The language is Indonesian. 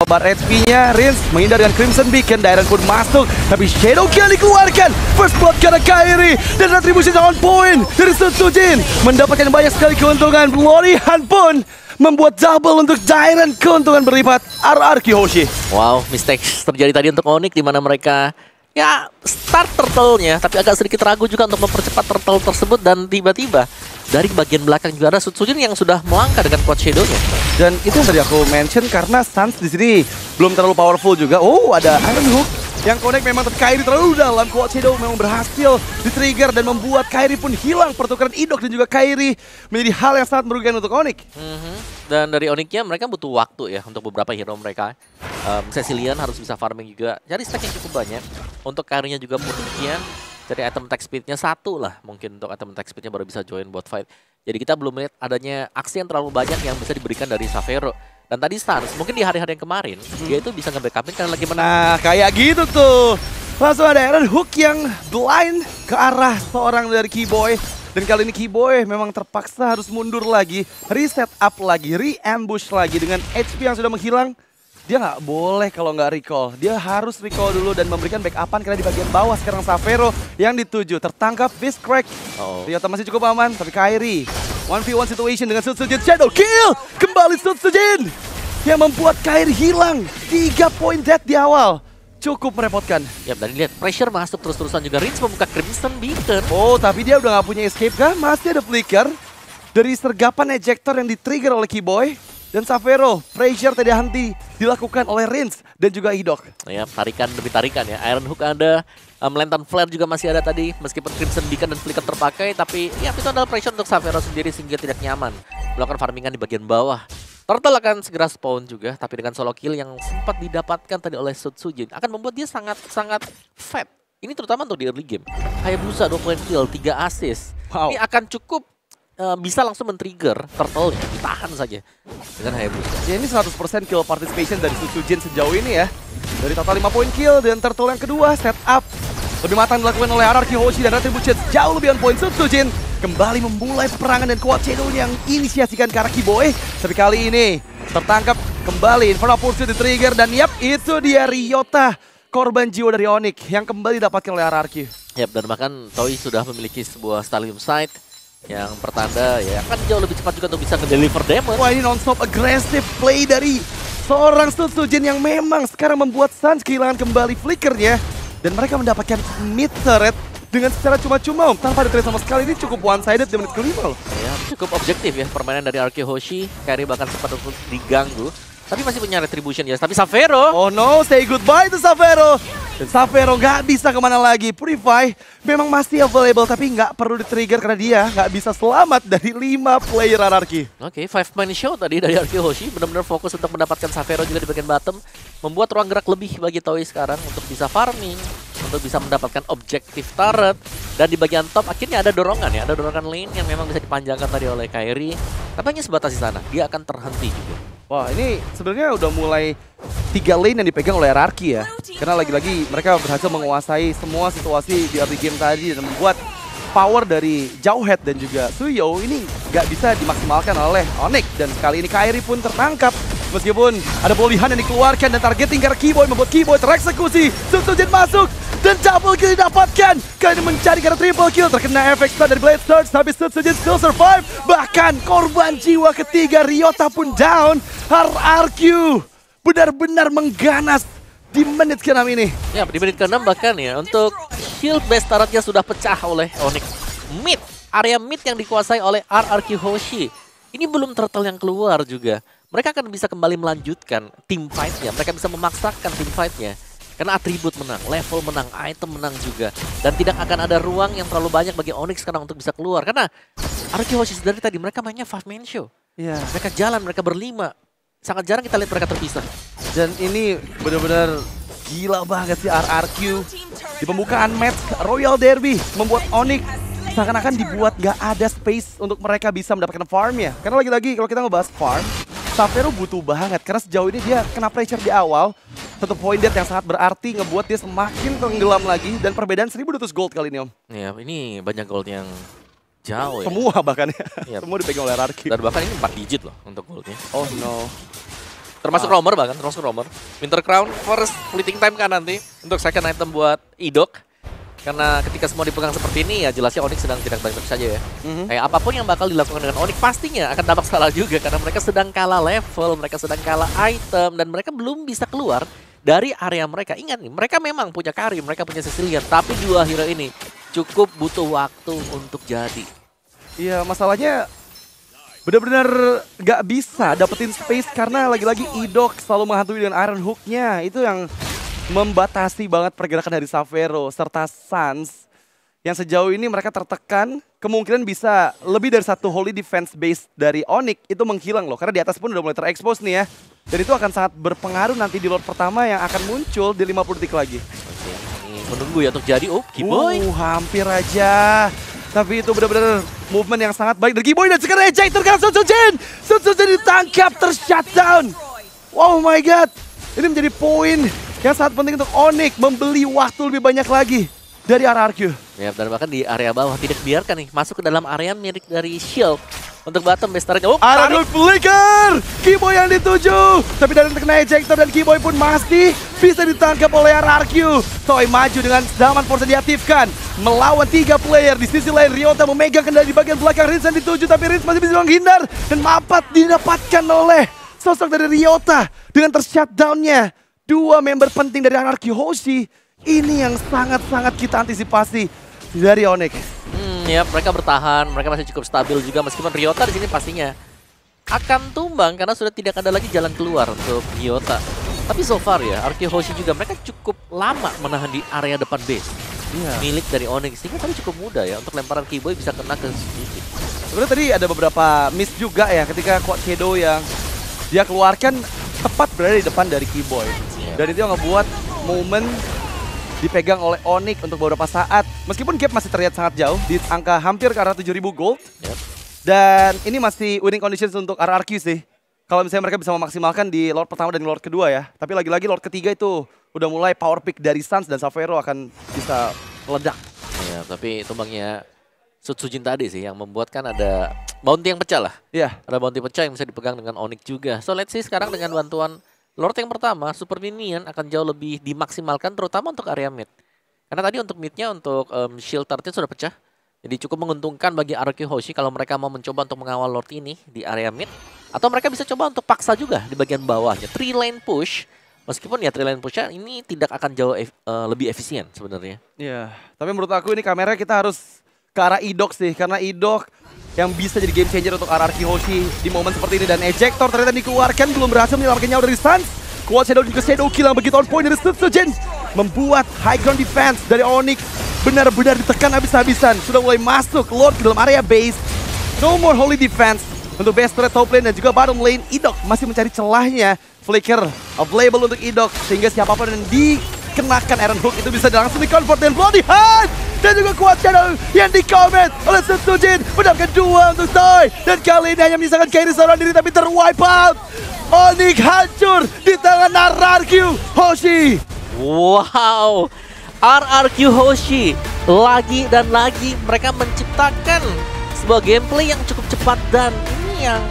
Bar HP-nya, Rins menghindar dengan Crimson Beacon, Dairon pun masuk, tapi Shadow Kill dikeluarkan. First blood karena Kairi, dan Retribution on point dari Sun Soo Jin. Mendapatkan banyak sekali keuntungan, Glory Hunt pun membuat double untuk Dairon, keuntungan berlipat RRQ Hoshi. Wow, mistakes terjadi tadi untuk Onyx di mana mereka ya start turtle-nya, tapi agak sedikit ragu juga untuk mempercepat turtle tersebut, dan tiba-tiba dari bagian belakang juga ada Sun Soo Jin yang sudah melangkah dengan quad shadow-nya. Dan itu yang tadi aku mention karena Sans di sini belum terlalu powerful juga. Oh, ada Iron Hook yang connect memang, tapi Kairi terlalu dalam. Quad Shadow memang berhasil di-trigger dan membuat Kairi pun hilang. Pertukaran Idok dan juga Kairi menjadi hal yang sangat merugikan untuk Onyx. Dan dari Onyx-nya mereka butuh waktu ya untuk beberapa hero mereka. Cecilian harus bisa farming juga. Jadi stack yang cukup banyak. Untuk Kairi-nya juga punya. Jadi item attack speed-nya 1 lah mungkin untuk item attack speed-nya baru bisa join bot fight. Jadi kita belum melihat adanya aksi yang terlalu banyak yang bisa diberikan dari Xavero. Dan tadi Sans, mungkin di hari-hari yang kemarin, dia itu bisa nge-backupin karena lagi menang. Nah, kayak gitu tuh. Langsung ada Iron Hook yang blind ke arah seorang dari Keyboy. Dan kali ini Keyboy memang terpaksa harus mundur lagi, reset up lagi, re-ambush lagi dengan HP yang sudah menghilang. Dia nggak boleh kalau nggak recall. Dia harus recall dulu dan memberikan backupan karena di bagian bawah sekarang Xavero yang dituju. Tertangkap Fist Crack. Ryota masih cukup aman, tapi Kairi 1v1 situation dengan Sun Soo Jin. Shadow Kill! Kembali Sun Soo Jin yang membuat Kairi hilang. 3 poin dead di awal. Cukup merepotkan. Ya, dan lihat pressure masuk terus-terusan juga. Rins membuka Crimson Beacon. Oh, tapi dia udah nggak punya escape kah? Masih ada flicker dari sergapan ejector yang di-trigger oleh Keyboy. Dan Xavero, pressure tidak henti dilakukan oleh Rins dan juga Idok. Ya, tarikan demi tarikan ya. Iron Hook ada, Lantern Flare juga masih ada tadi. Meskipun Crimson Beacon dan Flicker terpakai, tapi ya itu adalah pressure untuk Xavero sendiri sehingga tidak nyaman melakukan farmingan di bagian bawah. Turtle akan segera spawn juga, tapi dengan solo kill yang sempat didapatkan tadi oleh Sun Soo Jin akan membuat dia sangat fat. Ini terutama untuk di early game. Hayabusa 2 point kill, 3 assist. Wow. Ini akan cukup bisa langsung men-trigger turtle-nya, ditahan saja dengan Hayabusa. Ya, ini 100% kill participation dari Sun Soo Jin sejauh ini ya. Dari total 5 poin kill dan turtle yang kedua setup lebih matang dilakukan oleh RRQ Hoshi dan Retribution jauh lebih on point. Sun Soo Jin kembali memulai peperangan dan quad shadow yang inisiasikan ke arah Keyboy. Tapi kali ini tertangkap kembali Infernal Pursuit di trigger dan yap, itu dia Ryota, korban jiwa dari Onyx yang kembali didapatkan oleh RRQ. Yap, dan bahkan Toei sudah memiliki sebuah Stallium Sight yang pertanda ya akan jauh lebih cepat juga untuk bisa nge-deliver damage. Wah, ini non-stop aggressive play dari seorang Sun Soo Jin yang memang sekarang membuat Sans kehilangan kembali flickernya. Dan mereka mendapatkan mid turret dengan secara cuma-cuma tanpa ada sama sekali. Ini cukup one-sided di menit kelima loh. Ya, cukup objektif ya permainan dari RRQ Hoshi. Kairi bahkan sempat untuk diganggu. Tapi masih punya retribution ya. Tapi Xavero. Oh no, say goodbye to Xavero. Dan Xavero nggak bisa kemana lagi. Purify memang masih available tapi nggak perlu di-trigger karena dia nggak bisa selamat dari 5 player RRQ. Oke, 5-man show tadi dari RRQ Hoshi. Benar-benar fokus untuk mendapatkan Xavero juga di bagian bottom. Membuat ruang gerak lebih bagi Toei sekarang untuk bisa farming. Untuk bisa mendapatkan objektif turret. Dan di bagian top akhirnya ada dorongan ya. Ada dorongan lane yang memang bisa dipanjangkan tadi oleh Kairi. Tapi hanya sebatas di sana. Dia akan terhenti juga. Wah, ini sebenarnya udah mulai 3 lane yang dipegang oleh RRQ ya. Karena lagi-lagi mereka berhasil menguasai semua situasi di early game tadi dan membuat power dari Jauhead dan juga Suyo ini nggak bisa dimaksimalkan oleh Onyx. Dan kali ini Kairi pun tertangkap. Meskipun ada bolihan yang dikeluarkan dan targeting karena Keyboy membuat Keyboy tereksekusi. Sun Soo Jin masuk dan double kill didapatkan. Kali ini mencari karena triple kill. Terkena efek stun dari Blade Surge tapi Sun Soo Jin still survive. Bahkan korban jiwa ketiga Ryota pun down. RRQ benar-benar mengganas di menit ke-6 ini. Ya, di menit ke-6 bahkan ya untuk shield base turretnya sudah pecah oleh Onyx. Mid, area mid yang dikuasai oleh RRQ Hoshi. Ini belum turtle yang keluar juga. Mereka akan bisa kembali melanjutkan team fight-nya. Mereka bisa memaksakan team fight-nya. Karena atribut menang, level menang, item menang juga. Dan tidak akan ada ruang yang terlalu banyak bagi Onyx sekarang untuk bisa keluar. Karena RRQ Hoshi dari tadi mereka mainnya 5-man show. Yeah. Mereka jalan, mereka berlima. Sangat jarang kita lihat mereka terpisah. Dan ini benar-benar gila banget sih RRQ. Di pembukaan match Royal Derby membuat Onyx seakan-akan dibuat gak ada space untuk mereka bisa mendapatkan farm ya. Karena lagi-lagi kalau kita ngebahas farm, Xavero butuh banget. Karena sejauh ini dia kena pressure di awal. Satu point dead yang sangat berarti ngebuat dia semakin tenggelam lagi. Dan perbedaan 1200 gold kali ini, Om. Ya, ini banyak gold yang jauh ya. Semua bahkan ya. Yep. Semua dipegang oleh RRQ. Dan bahkan ini 4 digit loh untuk goldnya. Oh no. Termasuk roamer bahkan, termasuk roamer. Winter Crown first fleeting time kan nanti untuk second item buat Idok. Karena ketika semua dipegang seperti ini ya jelasnya Onyx sedang tidak baik-baik saja ya. Kayak apapun yang bakal dilakukan dengan Onyx pastinya akan tampak salah juga karena mereka sedang kalah level, mereka sedang kalah item dan mereka belum bisa keluar dari area mereka. Ingat nih, mereka memang punya Karim, mereka punya Cecilion, tapi dua hero ini cukup butuh waktu untuk jadi. Iya, masalahnya benar-benar gak bisa dapetin space karena lagi-lagi Idok selalu menghantui dengan Iron Hook-nya. Itu yang membatasi banget pergerakan dari Xavero serta Suns yang sejauh ini mereka tertekan. Kemungkinan bisa lebih dari satu holy defense base dari Onyx itu menghilang loh, karena di atas pun udah mulai terekspos nih ya. Dan itu akan sangat berpengaruh nanti di Lord pertama yang akan muncul di 50 detik lagi. Oke, ini menunggu ya untuk jadi. Oh, Kiboy. Hampir aja. Tapi itu benar-benar movement yang sangat baik dari Kiboy dan sekarang ejector kan Sun Sojin. Sun Sojin ditangkap, tershutdown. Oh my god. Ini menjadi poin yang sangat penting untuk Onyx membeli waktu lebih banyak lagi dari RRQ. Ya, dan bahkan di area bawah tidak biarkan nih masuk ke dalam area milik dari Shield untuk bottom base targetnya. Oh, RRQ flicker! Kiboy yang dituju, tapi dari terkena ejector dan Kiboy pun masih bisa ditangkap oleh RRQ. Toy maju dengan zaman force diaktifkan, melawan 3 player. Di sisi lain Ryota memegang kendali di bagian belakang. Rinz yang dituju, tapi Rinz masih bisa menghindar dan mapat didapatkan oleh sosok dari Ryota dengan tershutdown-nya. Dua member penting dari RRQ Hoshi. Ini yang sangat-sangat kita antisipasi dari Onyx. Ya, mereka bertahan, mereka masih cukup stabil juga meskipun Ryota di sini pastinya akan tumbang karena sudah tidak ada lagi jalan keluar untuk Ryota. Tapi so far ya, RRQ Hoshi juga mereka cukup lama menahan di area depan base. Milik dari Onyx. Sehingga tadi cukup mudah ya untuk lemparan Kiboy bisa kena ke sedikit. Sebenarnya tadi ada beberapa miss juga ya ketika Quad Shadow yang dia keluarkan tepat berada di depan dari Kiboy. Dan itu yang ngebuat momen dipegang oleh Onyx untuk beberapa saat. Meskipun gap masih terlihat sangat jauh di angka hampir ke arah 7.000 gold. Dan ini masih winning conditions untuk RRQ sih. Kalau misalnya mereka bisa memaksimalkan di Lord pertama dan Lord kedua ya. Tapi lagi-lagi Lord ketiga itu udah mulai power pick dari Suns dan Xavero akan bisa meledak. Ya, tapi tumbangnya Sutsujin tadi sih yang membuat kan ada bounty yang pecah lah. Iya. Ada bounty pecah yang bisa dipegang dengan Onyx juga. So let's see sekarang dengan bantuan Lord yang pertama, Super Minion akan jauh lebih dimaksimalkan terutama untuk area mid. Karena tadi untuk midnya untuk shield turret sudah pecah. Jadi cukup menguntungkan bagi RRQ Hoshi kalau mereka mau mencoba untuk mengawal Lord ini di area mid. Atau mereka bisa coba untuk paksa juga di bagian bawahnya. 3 lane push. Meskipun ya 3 lane pushnya ini tidak akan jauh lebih efisien sebenarnya. Iya, tapi menurut aku ini kamera kita harus ke arah Idok sih. Karena Idok yang bisa jadi game changer untuk RRQ Hoshi di momen seperti ini. Dan ejector ternyata dikeluarkan, belum berhasil menyelamatkan nyawa dari Suns. Quad Shadow juga Shadow Kill yang begitu on point dari Sutsujin membuat high ground defense dari Onyx benar-benar ditekan habis-habisan. Sudah mulai masuk Lord ke dalam area base. No more holy defense untuk base turret top lane dan juga bottom lane. Idok masih mencari celahnya. Flicker available untuk Idok sehingga siapapun yang dikenakan Iron Hook itu bisa langsung di-convert dan Bloody Hand. Dan juga Quad Shadow yang di-comment oleh Sutsujin. Mendapatkan 2 untuk Toy. Dan kali ini hanya menyisakan Kairi seorang diri tapi ter-wipe out. Onyx hancur di tangan RRQ Hoshi. Wow, RRQ Hoshi lagi dan lagi mereka menciptakan sebuah gameplay yang cukup cepat dan ini yang